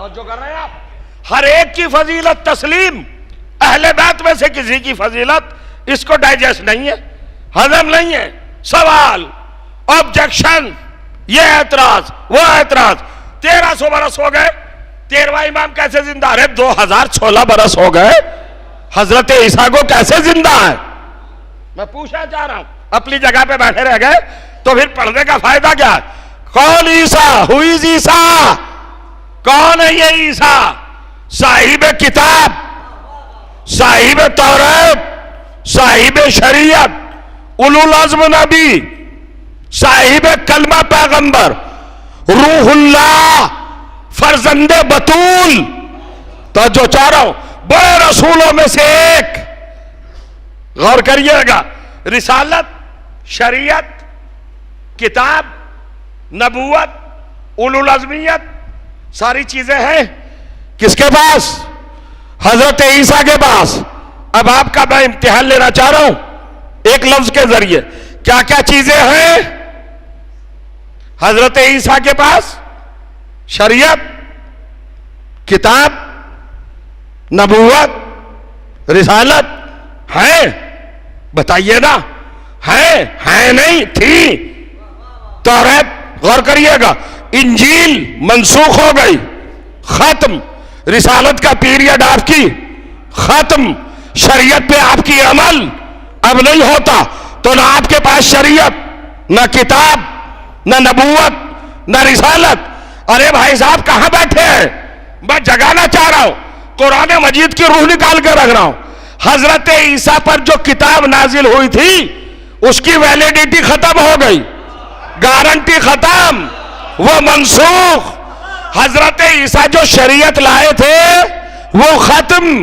तवज्जो कर रहे हैं आप? हर एक की फजीलत तस्लीम, अहले बैत में से किसी की फजीलत इसको डाइजेस्ट नहीं है, हजम नहीं है। सवाल, ऑब्जेक्शन, ये ऐतराज, वो ऐतराज। 1300 बरस हो गए, 13वां इमाम कैसे जिंदा? अरे 2016 बरस हो गए, हजरत ईसा को कैसे जिंदा है? मैं पूछना चाह रहा हूं। अपनी जगह पे बैठे रह गए तो फिर पढ़ने का फायदा क्या? कौन ईसा? हु इज ईसा? कौन है ये ईसा? साहिब किताब, साहिब तौरात, साहिब शरीयत, उलुल अज़्म नबी, साहिब कलमा पैगंबर, रूहुल्लाह, फरजंदे बतूल। तो जो चाह रहा हूं, बड़े रसूलों में से एक। गौर करिएगा, रिसालत, शरीयत, किताब, नबूवत, उलुल अज़मियत, सारी चीजें हैं किसके पास? हजरत ईसा के पास। अब आपका मैं इम्तिहान लेना चाह रहा हूं एक लफ्ज के जरिए, क्या क्या चीजें हैं हजरत ईसा के पास? शरीयत, किताब, नबूवत, रिसालत है? बताइए ना, है नहीं थी? तौरात, गौर करिएगा, इंजील मंसूख हो गई, खत्म। रिसालत का पीरियड आपकी खत्म। शरीयत पे आपकी अमल अब नहीं होता। तो ना आपके पास शरीयत, ना किताब, ना नबूवत, ना रिसालत। अरे भाई साहब कहां बैठे हैं? मैं जगाना चाह रहा हूं, कुरान मजीद की रूह निकाल कर रख रहा हूं। हजरत ईसा पर जो किताब नाजिल हुई थी उसकी वैलिडिटी खत्म हो गई, गारंटी खत्म, वो मंसूख। हजरत ईसा जो शरीयत लाए थे वो खत्म,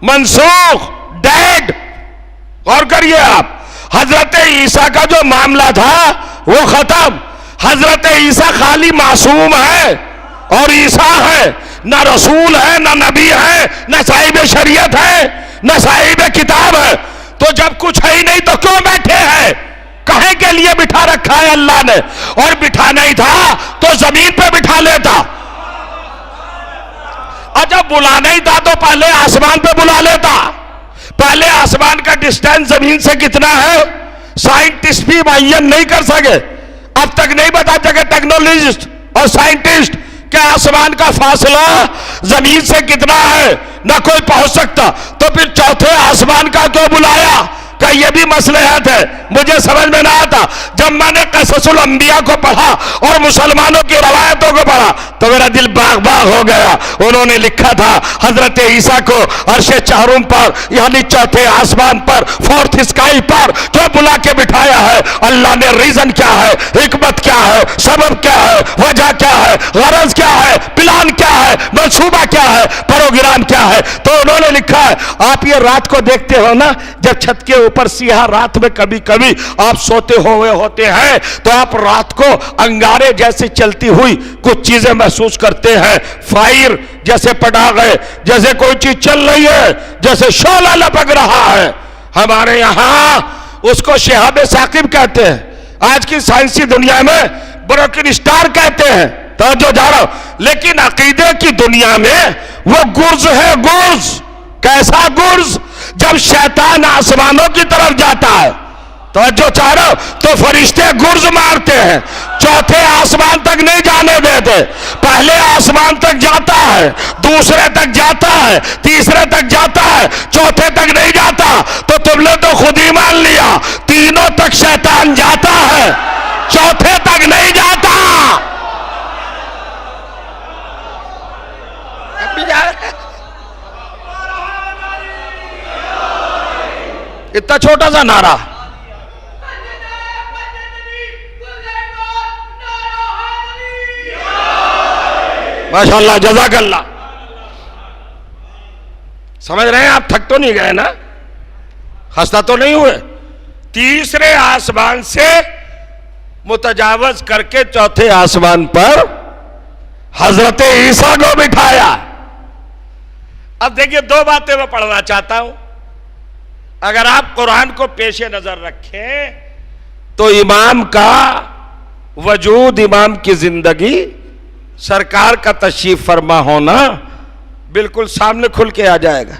मंसूख, डेड। गौर करिए आप, हजरत ईसा का जो मामला था वो खत्म। हजरत ईसा खाली मासूम है और ईसा है, ना रसूल है, ना नबी है, ना साहिब शरीयत है, ना साहिब किताब है। तो जब कुछ है ही नहीं तो क्यों बैठे हैं? काहे के लिए बिठा रखा है अल्लाह ने? और बिठा नहीं था तो जमीन पे बिठा लेता। और जब बुला नहीं था तो पहले आसमान पे बुला लेता। पहले आसमान का डिस्टेंस जमीन से कितना है साइंटिस्ट भी मुअय्यन नहीं कर सके, अब तक नहीं बता सके टेक्नोलॉजिस्ट और साइंटिस्ट कि आसमान का फासला जमीन से कितना है, ना कोई पहुंच सकता। तो फिर चौथे आसमान का क्यों बुलाया? क्या ये भी मसलहत है? मुझे समझ में ना आता। जब मैंने क़ससुल अंबिया को पढ़ा और मुसलमानों की रवायतों को पढ़ा तो मेरा दिल बाग बाग हो गया। उन्होंने लिखा था हजरत ईसा को अर्शे चारूम पर, यानी चौथे आसमान पर, फोर्थ स्काई पर क्यों बुला के बिठाया है? अल्लाह ने रीजन क्या है, हिकमत क्या है, सबब क्या है, वजह क्या है, गरज क्या है, प्लान क्या है, मंसूबा क्या है, प्रोग्राम क्या है? तो उन्होंने लिखा है, आप ये रात को देखते हो ना, जब छत के ऊपर सियाह रात में कभी कभी आप सोते हुए होते हैं तो आप रात को अंगारे जैसे चलती हुई कुछ चीजें महसूस करते हैं। फायर जैसे पटाखे, जैसे कोई चीज चल रही है, जैसे शोला लपक रहा है। हमारे यहां उसको शिहाब साकिब कहते हैं, आज की साइंसी दुनिया में ब्रोकन स्टार कहते हैं। तो जो जा रहा हूं, लेकिन अकीदे की दुनिया में वो गुर्ज है, गुर्ज। कैसा गुर्ज? जब शैतान आसमानों की तरफ जाता है तो जो चाह रहा तो फरिश्ते गुर्ज मारते हैं, चौथे आसमान तक नहीं जाने देते। पहले आसमान तक जाता है, दूसरे तक जाता है, तीसरे तक जाता है, चौथे तक नहीं जाता। तो तुमने तो खुद ही मान लिया, तीनों तक शैतान जाता है, चौथे तक नहीं जाता। इतना छोटा सा नारा। माशाअल्लाह, जज़ाकल्लाह। समझ रहे हैं आप? थक तो नहीं गए ना? खस्ता तो नहीं हुए? तीसरे आसमान से मुतजावज करके चौथे आसमान पर हजरत ईसा को बिठाया। अब देखिए, दो बातें मैं पढ़ना चाहता हूं। अगर आप कुरान को पेशे नजर रखें तो इमाम का वजूद, इमाम की जिंदगी सरकार का तशरीफ फरमा होना बिल्कुल सामने खुल के आ जाएगा।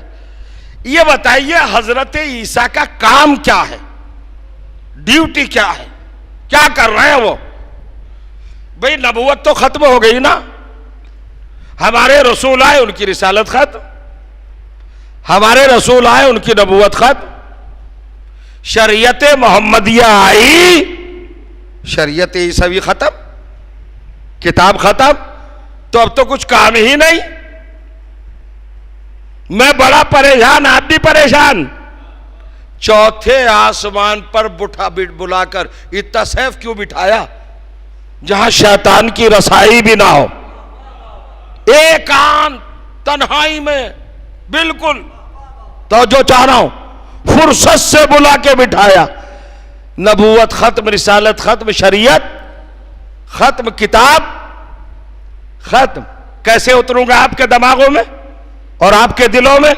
ये बताइए हजरत ईसा का काम क्या है, ड्यूटी क्या है, क्या कर रहे हैं वो? भाई नबूवत तो खत्म हो गई ना, हमारे रसूल आए उनकी रिसालत खत्म, हमारे रसूल आए उनकी नबूवत खत्म, शरीयत मोहम्मदिया आई, शरीयत ईसावी खत्म, किताब खत्म, तो अब तो कुछ काम ही नहीं। मैं बड़ा परेशान, आप भी परेशान। चौथे आसमान पर बुलाकर इतना सैफ क्यों बिठाया जहां शैतान की रसाई भी ना हो, एकांत तन्हाई में बिल्कुल। तो जो चाह रहा हूं फुर्सत से बुला के बिठाया। नबूवत खत्म, रिसालत खत्म, शरीयत खत्म, किताब खत्म। कैसे उतरूंगा आपके दिमागों में और आपके दिलों में?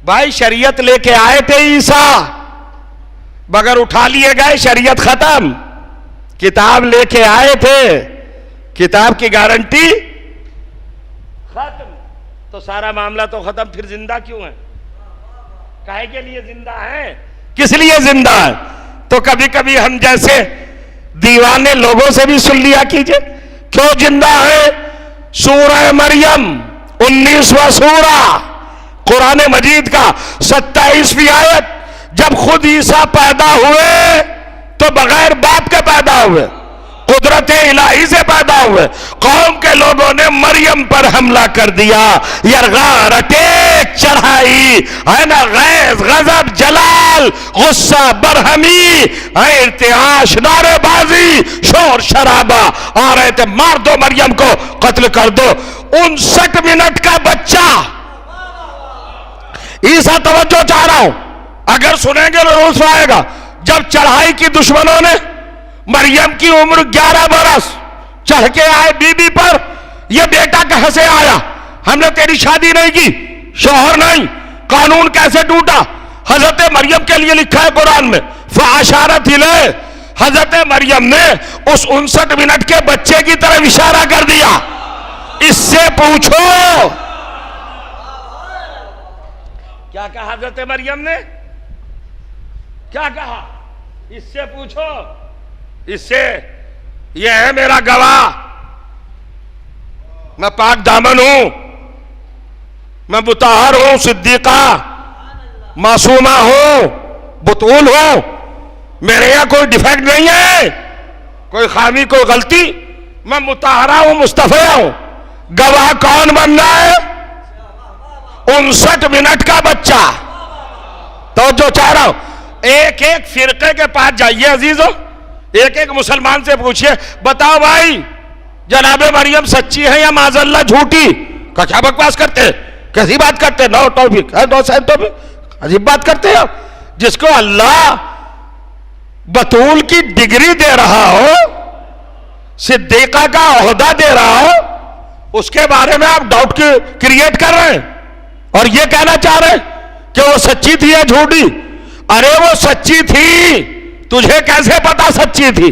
भाई शरीयत लेके आए थे ईसा, मगर उठा लिए गए, शरीयत खत्म। किताब लेके आए थे, किताब की गारंटी खत्म। तो सारा मामला तो खत्म, फिर जिंदा क्यों है? काहे के लिए जिंदा है, किस लिए जिंदा है? तो कभी कभी हम जैसे दीवाने लोगों से भी सुन लिया कीजिए, क्यों जिंदा है? सूरह मरियम 19वां सूरा कुरान मजीद का 27वीं आयत, जब खुद ईसा पैदा हुए तो बगैर बाप के पैदा हुए, कुदरत इलाही से पैदा हुए। कौम के लोगों ने मरियम पर हमला कर दिया, यरगार अटैक चढ़ाई है ना, गैस गजब जलाल गुस्सा बरहमी इर्तियाश नारेबाजी शोर शराबा आ रहे थे, मार दो मरियम को, कत्ल कर दो। 59 मिनट का बच्चा ईसा, तवज्जो चाह रहा हूं, अगर सुनेंगे तो रोज आएगा। जब चढ़ाई की दुश्मनों ने, मरियम की उम्र 11 बरस, चढ़ के आए बीबी पर, यह बेटा कहां से आया? हमने तेरी शादी नहीं की, शौहर नहीं, कानून कैसे टूटा? हजरत मरियम के लिए लिखा है कुरान में, फाशारत इले, हजरत मरियम ने उस 59 मिनट के बच्चे की तरफ इशारा कर दिया। इससे पूछो क्या कहा हजरत मरियम ने, क्या कहा? इससे पूछो, इससे यह है मेरा गवाह, मैं पाक दामन हूं, मैं मुताहर हूं, सिद्दीका मासूमा हूं, बतूल हूं, मेरे यहां कोई डिफेक्ट नहीं है, कोई खामी, कोई गलती, मैं मुताहरा हूं, मुस्तफा हूं। गवाह कौन बन रहा है? 59 मिनट का बच्चा। तो जो चाह रहा हूं, एक एक फिरके के पास जाइए अजीजों, एक एक मुसलमान से पूछिए, बताओ भाई जनाबे मरियम सच्ची है या माजल्ला झूठी? का क्या बकवास करते हैं, कैसी बात करते हैं? नो टॉपिक है, नो साइड टॉपिक, अजीब बात करते हैं। जिसको अल्लाह बतूल की डिग्री दे रहा हो, सिद्दीका का ओहदा दे रहा हो, उसके बारे में आप डाउट क्रिएट कर रहे हैं और ये कहना चाह रहे हैं कि वो सच्ची थी या झूठी? अरे वो सच्ची थी, तुझे कैसे पता सच्ची थी?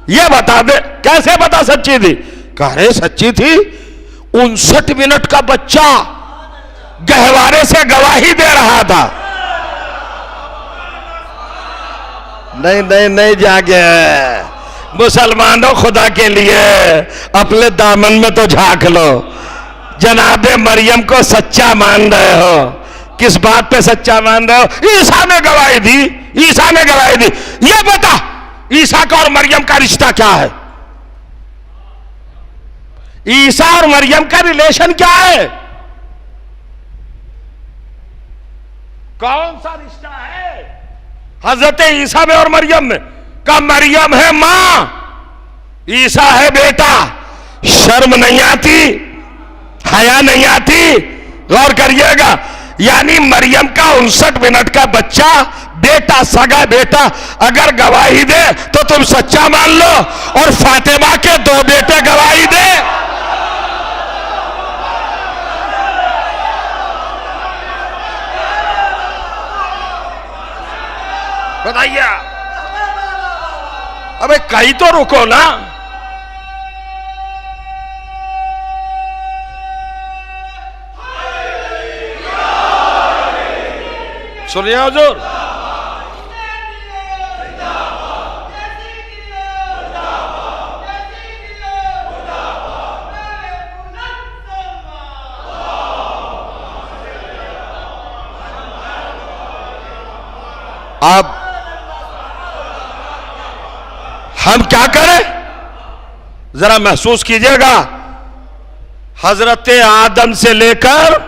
ये बता दे, कैसे पता सच्ची थी? कह रहे सच्ची थी। 59 मिनट का बच्चा गहवारे से गवाही दे रहा था। नहीं नहीं नहीं जागे मुसलमानों, खुदा के लिए अपने दामन में तो झांक लो। जनाबे मरियम को सच्चा मान रहे हो, किस बात पे सच्चा मान रहे हो? ईसा ने गवाही दी, ईसा ने गवाही दी। ये बता ईसा का और मरियम का रिश्ता क्या है? ईसा और मरियम का रिलेशन क्या है? कौन सा रिश्ता है हजरत ईसा में और मरियम में? का मरियम है मां, ईसा है बेटा। शर्म नहीं आती, हया नहीं आती? गौर करिएगा, यानी मरियम का 59 मिनट का बच्चा, बेटा, सगा बेटा, अगर गवाही दे तो तुम सच्चा मान लो, और फातिमा के 2 बेटे गवाही दे। बताइए, अबे कहीं तो रुको ना। सुनिए हुजूर, अब हम क्या करें, जरा महसूस कीजिएगा। हजरत आदम से लेकर